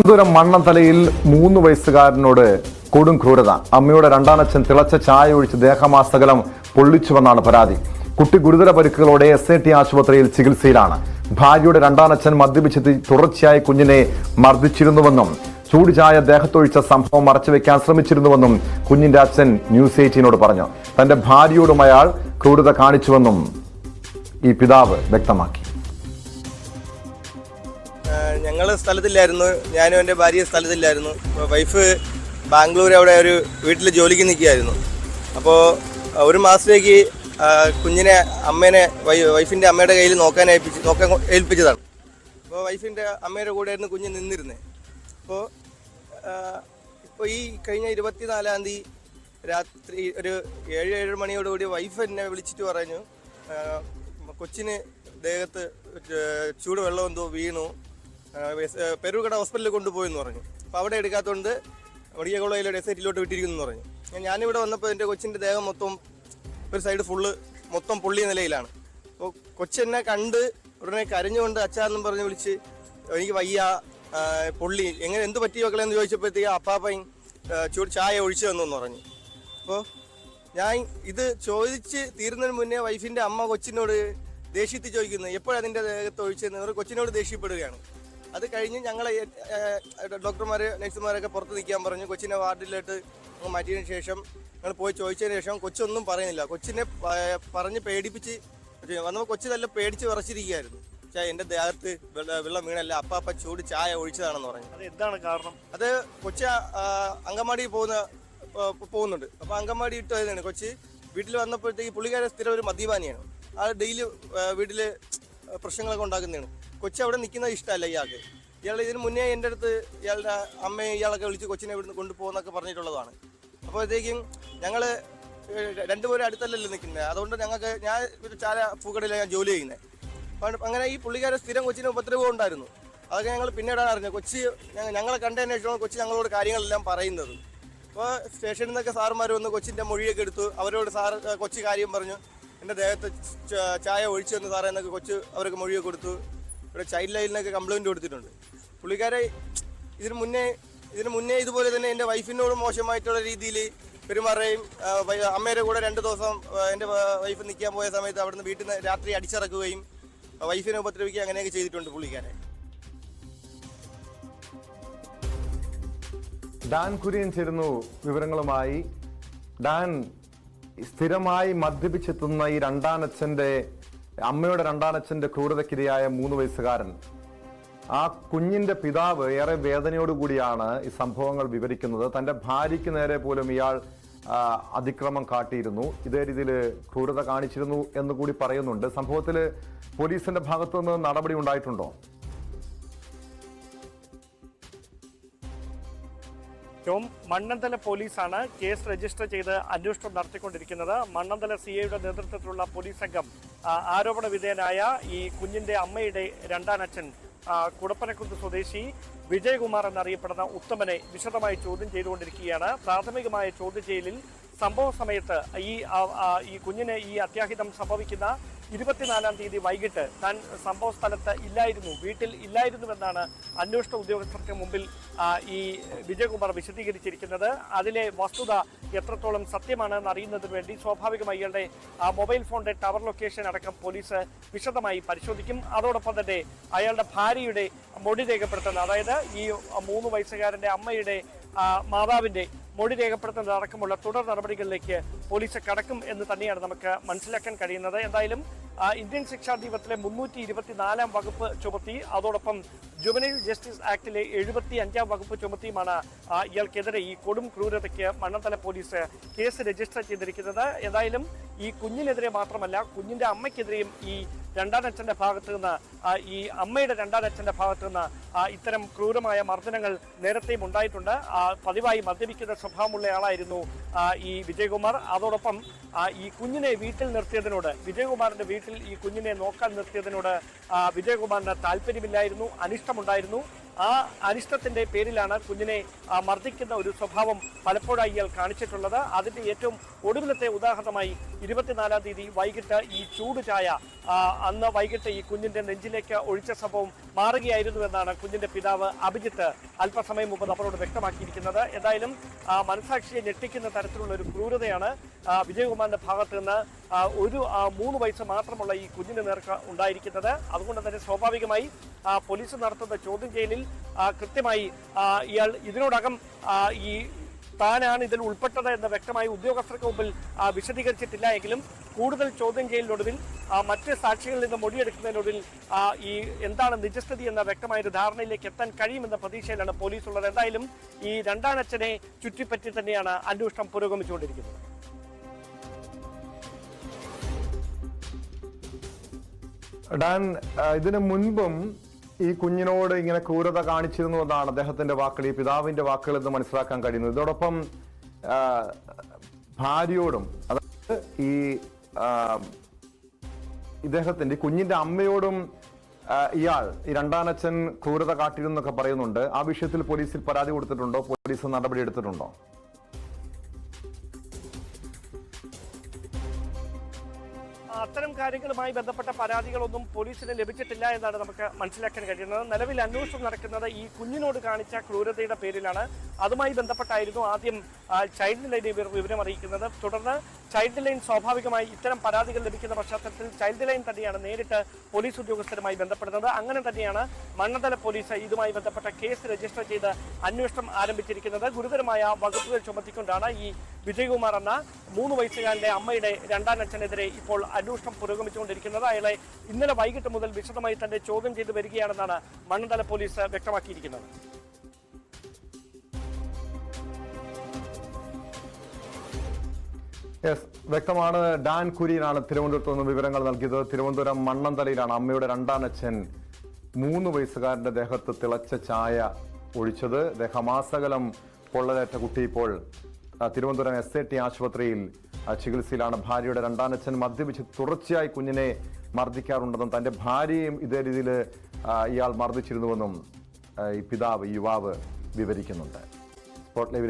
തിരുവനന്തപുരം മണ്ണന്തലയിൽ 3 വയസ്സുകാരനോട് കൊടും ക്രൂരത. അമ്മയുടെ രണ്ടാനച്ഛൻ തിളച്ച ചായ ഒഴിച്ച് ദേഹമാസകലം പൊള്ളിച്ചുവെന്നാണ് പരാതി. കുട്ടി ഗുരുതര പരിക്കുകളോടെ SAT ആശുപത്രിയിൽ ചികിത്സയിലാണ്. ഭാര്യയുടെ രണ്ടാനച്ഛൻ മദ്യപിച്ചെത്തി തുടർച്ചയായി കുഞ്ഞിനെ മർദ്ദിച്ചിരുന്നുവെന്നും ചൂട് ചായ ദേഹത്തൊഴിച്ച സംഭവം മറച്ചുവെക്കാൻ ശ്രമിച്ചിരുന്നുവെന്നും കുഞ്ഞിന്റെ അച്ഛൻ ന്യൂസ് 18നോട് പറഞ്ഞു. തന്റെ ഭാര്യയോടും അയാൾ ക്രൂരത കാണിച്ചുവെന്നും ഈ പിതാവ് വ്യക്തമാക്കി. ഞങ്ങൾ സ്ഥലത്തില്ലായിരുന്നു, ഞാനും എൻ്റെ ഭാര്യ സ്ഥലത്തില്ലായിരുന്നു. വൈഫ് ബാംഗ്ലൂർ അവിടെ ഒരു വീട്ടിൽ ജോലിക്ക് നിൽക്കുകയായിരുന്നു. അപ്പോൾ ഒരു മാസത്തേക്ക് കുഞ്ഞിനെ വൈഫിൻ്റെ അമ്മയുടെ കയ്യിൽ നോക്കാൻ ഏൽപ്പിച്ചതാണ്. അപ്പോൾ വൈഫിൻ്റെ അമ്മയുടെ കൂടെയായിരുന്നു കുഞ്ഞ് നിന്നിരുന്നത്. ഇപ്പോൾ ഈ കഴിഞ്ഞ 24-ാം തീയതി രാത്രി ഒരു 7 മണിയോടുകൂടി വൈഫ് എന്നെ വിളിച്ചിട്ട് പറഞ്ഞു, കൊച്ചിന് ദേഹത്ത് ചൂടുവെള്ളം എന്തോ വീണു, പെരുകട ഹോസ്പിറ്റലിൽ കൊണ്ടുപോയെന്ന് പറഞ്ഞു. അപ്പോൾ അവിടെ എടുക്കാത്തതുകൊണ്ട് മെഡിക്കൽ കോളേജിലോട്ട് SATയിലോട്ട് വിട്ടിരിക്കുന്നു എന്ന് പറഞ്ഞു. ഞാനിവിടെ വന്നപ്പോൾ എൻ്റെ കൊച്ചിൻ്റെ ദേഹം മൊത്തം ഒരു സൈഡ് മൊത്തം പൊള്ളിയ നിലയിലാണ്. അപ്പോൾ കൊച്ചെന്നെ കണ്ട് ഉടനെ കരഞ്ഞുകൊണ്ട് അച്ഛാന്നും പറഞ്ഞ് വിളിച്ച് എനിക്ക് വയ്യ, പൊള്ളി, എന്ത് പറ്റി മക്കളെന്ന് ചോദിച്ചപ്പോഴത്തേക്ക് അപ്പാപ്പയും ചായ ഒഴിച്ചു തന്നു പറഞ്ഞു. അപ്പോൾ ഞാൻ ഇത് ചോദിച്ച് തീരുന്നതിന് മുന്നേ വൈഫിൻ്റെ അമ്മ കൊച്ചിനോട് ദേഷ്യത്തിൽ ചോദിക്കുന്നു, എപ്പോഴതിൻ്റെ ദേഹത്ത് ഒഴിച്ചെന്ന് കൊച്ചിനോട് ദേഷ്യപ്പെടുകയാണ്. അത് കഴിഞ്ഞ് ഞങ്ങളെ ഡോക്ടർമാർ നഴ്സുമാരൊക്കെ പുറത്ത് നിൽക്കാൻ പറഞ്ഞു. കൊച്ചിനെ വാർഡിലോട്ട് മാറ്റിയതിന് ശേഷം ഞങ്ങൾ പോയി ചോദിച്ചതിന് ശേഷം കൊച്ചൊന്നും പറയുന്നില്ല. കൊച്ചിനെ പറഞ്ഞ് പേടിപ്പിച്ച് വന്നപ്പോൾ കൊച്ചു നല്ല പേടിച്ച് വിറച്ചിരിക്കുകയായിരുന്നു. എൻ്റെ ദേഹത്ത് വെള്ളം വീണല്ല, അപ്പാപ്പ ചൂട് ചായ ഒഴിച്ചതാണെന്ന് പറഞ്ഞു. അത് എന്താണ് കാരണം? അത് കൊച്ച് അങ്കമാടി പോകുന്നുണ്ട്. അപ്പോൾ അങ്കമാടി ഇട്ടതാണ്. കൊച്ച് വീട്ടിൽ വന്നപ്പോഴത്തേക്ക് പുള്ളിക്കാരെ സ്ഥിരം ഒരു മദ്യപാനിയാണ്. ആ ഡെയിലി വീട്ടിൽ പ്രശ്നങ്ങളൊക്കെ ഉണ്ടാക്കുന്നതാണ്. കൊച്ചു അവിടെ നിൽക്കുന്നത് ഇഷ്ടമല്ല ഇയാൾക്ക്. ഇയാൾ ഇതിന് മുന്നേ എൻ്റെ അടുത്ത് ഇയാളുടെ അമ്മയെ ഇയാളൊക്കെ വിളിച്ച് കൊച്ചിനെ ഇവിടുന്ന് കൊണ്ടുപോകുന്നൊക്കെ പറഞ്ഞിട്ടുള്ളതാണ്. അപ്പോഴത്തേക്കും ഞങ്ങൾ രണ്ടുപേരും അടുത്തല്ലല്ലോ നിൽക്കുന്നത്. അതുകൊണ്ട് ഞാൻ ഒരു ചാല പൂക്കടയിലാണ് ഞാൻ ജോലി ചെയ്യുന്നത്. അങ്ങനെ ഈ പുള്ളിക്കാരെ സ്ഥിരം കൊച്ചിന് ഉപദ്രവം ഉണ്ടായിരുന്നു. അതൊക്കെ ഞങ്ങൾ പിന്നീടാണ് അറിഞ്ഞത്. ഞങ്ങളെ കണ്ടതിന് ശേഷമാണ് കൊച്ചി ഞങ്ങളോട് കാര്യങ്ങളെല്ലാം പറയുന്നത്. അപ്പോൾ സ്റ്റേഷനിൽ നിന്നൊക്കെ സാറുമാർ വന്ന് കൊച്ചിൻ്റെ മൊഴിയൊക്കെ എടുത്തു. അവരോട് കൊച്ചി കാര്യം പറഞ്ഞു, എൻ്റെ ദേഹത്ത് ചായ ഒഴിച്ചു തന്നു സാറേ എന്നൊക്കെ അവർക്ക് മൊഴിയൊക്കെ കൊടുത്തു. ഇവിടെ ചൈൽഡ് ലൈനിലൊക്കെ കംപ്ലയിൻറ്റ് കൊടുത്തിട്ടുണ്ട്. പുള്ളിക്കാരെ ഇതിന് മുന്നേ ഇതുപോലെ തന്നെ എൻ്റെ വൈഫിനോട് മോശമായിട്ടുള്ള രീതിയിൽ പെരുമാറുകയും അമ്മയുടെ കൂടെ 2 ദിവസം എൻ്റെ വൈഫ് നിൽക്കാൻ പോയ സമയത്ത് അവിടുന്ന് വീട്ടിൽ നിന്ന് രാത്രി അടിച്ചിറക്കുകയും വൈഫിനെ ഉപദ്രവിക്കുകയും അങ്ങനെയൊക്കെ ചെയ്തിട്ടുണ്ട് പുള്ളിക്കാരെ. ഡാൻ കുര്യൻ ചേരുന്നു വിവരങ്ങളുമായി. ഡാൻ, സ്ഥിരമായി മദ്യപിച്ചെത്തുന്ന ഈ അമ്മയുടെ രണ്ടാനച്ഛന്റെ ക്രൂരതയ്ക്കിരയായ 3 വയസ്സുകാരൻ, ആ കുഞ്ഞിന്റെ പിതാവ് ഏറെ വേദനയോടുകൂടിയാണ് ഈ സംഭവങ്ങൾ വിവരിക്കുന്നത്. തന്റെ ഭാര്യയ്ക്ക് നേരെ പോലും ഇയാൾ അതിക്രമം കാട്ടിയിരുന്നു, ഇതേ രീതിയിൽ ക്രൂരത കാണിച്ചിരുന്നു എന്ന് കൂടി പറയുന്നുണ്ട്. സംഭവത്തിൽ പോലീസിന്റെ ഭാഗത്തു നിന്ന് നടപടി ഉണ്ടായിട്ടുണ്ടോ? മണ്ണന്തല പോലീസാണ് കേസ് രജിസ്റ്റർ ചെയ്ത് അന്വേഷണം നടത്തിക്കൊണ്ടിരിക്കുന്നത്. മണ്ണന്തല CIയുടെ നേതൃത്വത്തിലുള്ള പോലീസ് സംഘം ആരോപണ വിധേയനായ ഈ കുഞ്ഞിന്റെ അമ്മയുടെ രണ്ടാനച്ഛൻ കുടപ്പനക്കുന്ന് സ്വദേശി വിജയകുമാർ എന്നറിയപ്പെടുന്ന ഉത്തമനെ വിശദമായി ചോദ്യം ചെയ്തുകൊണ്ടിരിക്കുകയാണ്. പ്രാഥമികമായ ചോദ്യം ചെയ്യലിൽ സംഭവ സമയത്ത് ഈ കുഞ്ഞിന് ഈ അത്യാഹിതം സംഭവിക്കുന്ന 24-ാം തീയതി വൈകിട്ട് താൻ സംഭവ സ്ഥലത്ത് വീട്ടിൽ ഇല്ലായിരുന്നുവെന്നാണ് അന്വേഷണ ഉദ്യോഗസ്ഥർക്ക് മുമ്പിൽ ഈ വിജയകുമാർ വിശദീകരിച്ചിരിക്കുന്നത്. അതിലെ വസ്തുത എത്രത്തോളം സത്യമാണെന്ന് അറിയുന്നതിന് വേണ്ടി സ്വാഭാവികമായി ഇയാളുടെ മൊബൈൽ ഫോണിന്റെ ടവർ ലൊക്കേഷൻ അടക്കം പോലീസ് വിശദമായി പരിശോധിക്കും. അതോടൊപ്പം തന്നെ അയാളുടെ ഭാര്യയുടെ മൊഴി രേഖപ്പെടുത്തുന്ന, അതായത് ഈ 3 വയസ്സുകാരന്റെ അമ്മയുടെ മാതാവിന്റെ മൊഴി രേഖപ്പെടുത്തുന്നത് അടക്കമുള്ള തുടർ നടപടികളിലേക്ക് പോലീസ് കടക്കും എന്ന് തന്നെയാണ് നമുക്ക് മനസ്സിലാക്കാൻ കഴിയുന്നത്. എന്തായാലും ഇന്ത്യൻ ശിക്ഷാ നിയമത്തിലെ 324-ാം വകുപ്പ് ചുമത്തി, അതോടൊപ്പം ജുവനൈൽ ജസ്റ്റിസ് ആക്ടിലെ 75-ാം വകുപ്പ് ചുമത്തിയുമാണ് ഇയാൾക്കെതിരെ ഈ കൊടും ക്രൂരതയ്ക്ക് മണ്ണന്തല പോലീസ് കേസ് രജിസ്റ്റർ ചെയ്തിരിക്കുന്നത്. എന്തായാലും ഈ കുഞ്ഞിനെതിരെ മാത്രമല്ല, കുഞ്ഞിന്റെ അമ്മയ്ക്കെതിരെയും ഈ രണ്ടാനച്ഛന്റെ ഭാഗത്തു നിന്ന് അമ്മയുടെ രണ്ടാനച്ഛന്റെ ഭാഗത്തു നിന്ന് ഇത്തരം ക്രൂരമായ മർദ്ദനങ്ങൾ നേരത്തെയും ഉണ്ടായിട്ടുണ്ട്. പതിവായി മദ്യപിക്കുന്ന സ്വഭാവമുള്ള ആളായിരുന്നു ഈ വിജയകുമാർ. അതോടൊപ്പം ഈ കുഞ്ഞിനെ വീട്ടിൽ നിർത്തിയതിനോട്, വിജയകുമാറിന്റെ വീട്ടിൽ ഈ കുഞ്ഞിനെ നോക്കാൻ നിർത്തിയതിനോട് വിജയകുമാറിന് താല്പര്യമില്ലായിരുന്നു, അനിഷ്ടമുണ്ടായിരുന്നു. ആ അനിഷ്ടത്തിന്റെ പേരിലാണ് കുഞ്ഞിനെ മർദ്ദിക്കുന്ന ഒരു സ്വഭാവം പലപ്പോഴായി ഇയാൾ കാണിച്ചിട്ടുള്ളത്. അതിന്റെ ഏറ്റവും ഒടുവിലത്തെ ഉദാഹരണമായി 24-ാം തീയതി വൈകിട്ട് ഈ ചൂട് ചായ അന്ന് വൈകിട്ട് ഈ കുഞ്ഞിന്റെ നെഞ്ചിലേക്ക് ഒഴിച്ച സംഭവം മാറുകയായിരുന്നുവെന്നാണ് കുഞ്ഞിന്റെ പിതാവ് അഭിജിത്ത് അല്പസമയം മുമ്പ് നമ്മളോട് വ്യക്തമാക്കിയിരിക്കുന്നത്. എന്തായാലും മനസാക്ഷിയെ ഞെട്ടിക്കുന്ന തരത്തിലുള്ള ഒരു ക്രൂരതയാണ് വിജയകുമാറിന്റെ ഭാഗത്ത് നിന്ന് ഒരു 3 വയസ്സ് മാത്രമുള്ള ഈ കുഞ്ഞിന് നേർക്ക് ഉണ്ടായിരിക്കുന്നത്. അതുകൊണ്ട് തന്നെ സ്വാഭാവികമായി പോലീസ് നടത്തുന്ന ചോദ്യം ചെയ്യലിൽ കൃത്യമായി ഇയാൾ ഇതിനോടകം ഈ താനാണ് ഇതിൽ ഉൾപ്പെട്ടത് എന്ന് വ്യക്തമായി ഉദ്യോഗസ്ഥർക്ക് മുമ്പിൽ വിശദീകരിച്ചിട്ടില്ല എങ്കിലും കൂടുതൽ ചോദ്യം ചെയ്യലിനൊടുവിൽ മറ്റ് സാക്ഷികളിൽ നിന്ന് മൊഴിയെടുക്കുന്നതിനൊടുവിൽ ഈ എന്താണ് നിജസ്ഥിതി എന്ന വ്യക്തമായ ഒരു ധാരണയിലേക്ക് എത്താൻ കഴിയുമെന്ന പ്രതീക്ഷയിലാണ് പോലീസ് ഉള്ളത്. എന്തായാലും ഈ രണ്ടാനച്ഛനെ ചുറ്റിപ്പറ്റി തന്നെയാണ് അന്വേഷണം പുരോഗമിച്ചുകൊണ്ടിരിക്കുന്നത്. ഡാൻ, ഇതിനു മുൻപും ഈ കുഞ്ഞിനോട് ഇങ്ങനെ ക്രൂരത കാണിച്ചിരുന്നു എന്നാണ് അദ്ദേഹത്തിന്റെ വാക്കുകൾ, ഈ പിതാവിന്റെ വാക്കുകൾ എന്ന് മനസ്സിലാക്കാൻ കഴിയുന്നത്. ഇതോടൊപ്പം ഭാര്യയോടും, അതായത് ഈ ഇദ്ദേഹത്തിന്റെ കുഞ്ഞിന്റെ അമ്മയോടും ഇയാൾ ഈ രണ്ടാനച്ഛൻ ക്രൂരത കാട്ടിയിരുന്നൊക്കെ പറയുന്നുണ്ട്. ആ വിഷയത്തിൽ പോലീസിൽ പരാതി കൊടുത്തിട്ടുണ്ടോ? പോലീസ് നടപടി എടുത്തിട്ടുണ്ടോ? അത്തരം കാര്യങ്ങളുമായി ബന്ധപ്പെട്ട പരാതികളൊന്നും പോലീസിന് ലഭിച്ചിട്ടില്ല എന്നാണ് നമുക്ക് മനസ്സിലാക്കാൻ കഴിയുന്നത്. നിലവിൽ അന്വേഷണം നടക്കുന്നത് ഈ കുഞ്ഞിനോട് കാണിച്ച ക്രൂരതയുടെ പേരിലാണ്. അതുമായി ബന്ധപ്പെട്ടായിരുന്നു ആദ്യം ചൈൽഡ് ലൈനെ വിവരം അറിയിക്കുന്നത്. തുടർന്ന് ചൈൽഡ് ലൈൻ സ്വാഭാവികമായി ഇത്തരം പരാതികൾ ലഭിക്കുന്ന പശ്ചാത്തലത്തിൽ ചൈൽഡ് ലൈൻ തന്നെയാണ് നേരിട്ട് പോലീസ് ഉദ്യോഗസ്ഥരുമായി ബന്ധപ്പെടുന്നത്. അങ്ങനെ തന്നെയാണ് മണ്ണന്തല പോലീസ് ഇതുമായി ബന്ധപ്പെട്ട കേസ് രജിസ്റ്റർ ചെയ്ത് അന്വേഷണം ആരംഭിച്ചിരിക്കുന്നത്. ഗുരുതരമായ വകുപ്പുകൾ ചുമത്തിക്കൊണ്ടാണ് ഈ വിജയകുമാർ എന്ന 3 വയസ്സുകാരന്റെ അമ്മയുടെ രണ്ടാനച്ഛനെതിരെ ഇപ്പോൾ അന്വേഷണം പുരോഗമിച്ചുകൊണ്ടിരിക്കുന്നത്. അയാളെ ഇന്നലെ വൈകിട്ട് മുതൽ വിശദമായി തന്നെ ചോദ്യം ചെയ്തു വരികയാണെന്നാണ് മണ്ണന്തല പോലീസ് വ്യക്തമാക്കിയിരിക്കുന്നത്. വ്യക്തമാണ്. ഡാൻ കുര്യനാണ് തിരുവനന്തപുരത്ത് നിന്ന് വിവരങ്ങൾ നൽകിയത്. തിരുവനന്തപുരം മണ്ണന്തലയിലാണ് അമ്മയുടെ രണ്ടാനച്ഛൻ 3 വയസ്സുകാരന്റെ ദേഹത്ത് തിളച്ച ചായ ഒഴിച്ചത്. ദേഹമാസകലം പൊള്ളലേറ്റ കുട്ടി ഇപ്പോൾ തിരുവനന്തപുരം SAT ആശുപത്രിയിൽ ചികിത്സയിലാണ്. ഭാര്യയുടെ രണ്ടാനച്ഛൻ മദ്യപിച്ച് തുടർച്ചയായി കുഞ്ഞിനെ മർദ്ദിക്കാറുണ്ടെന്നും തന്റെ ഭാര്യയും ഇതേ രീതിയിൽ ഇയാൾ മർദ്ദിച്ചിരുന്നുവെന്നും ഈ പിതാവ്, യുവാവ് വിവരിക്കുന്നുണ്ട്. Spot live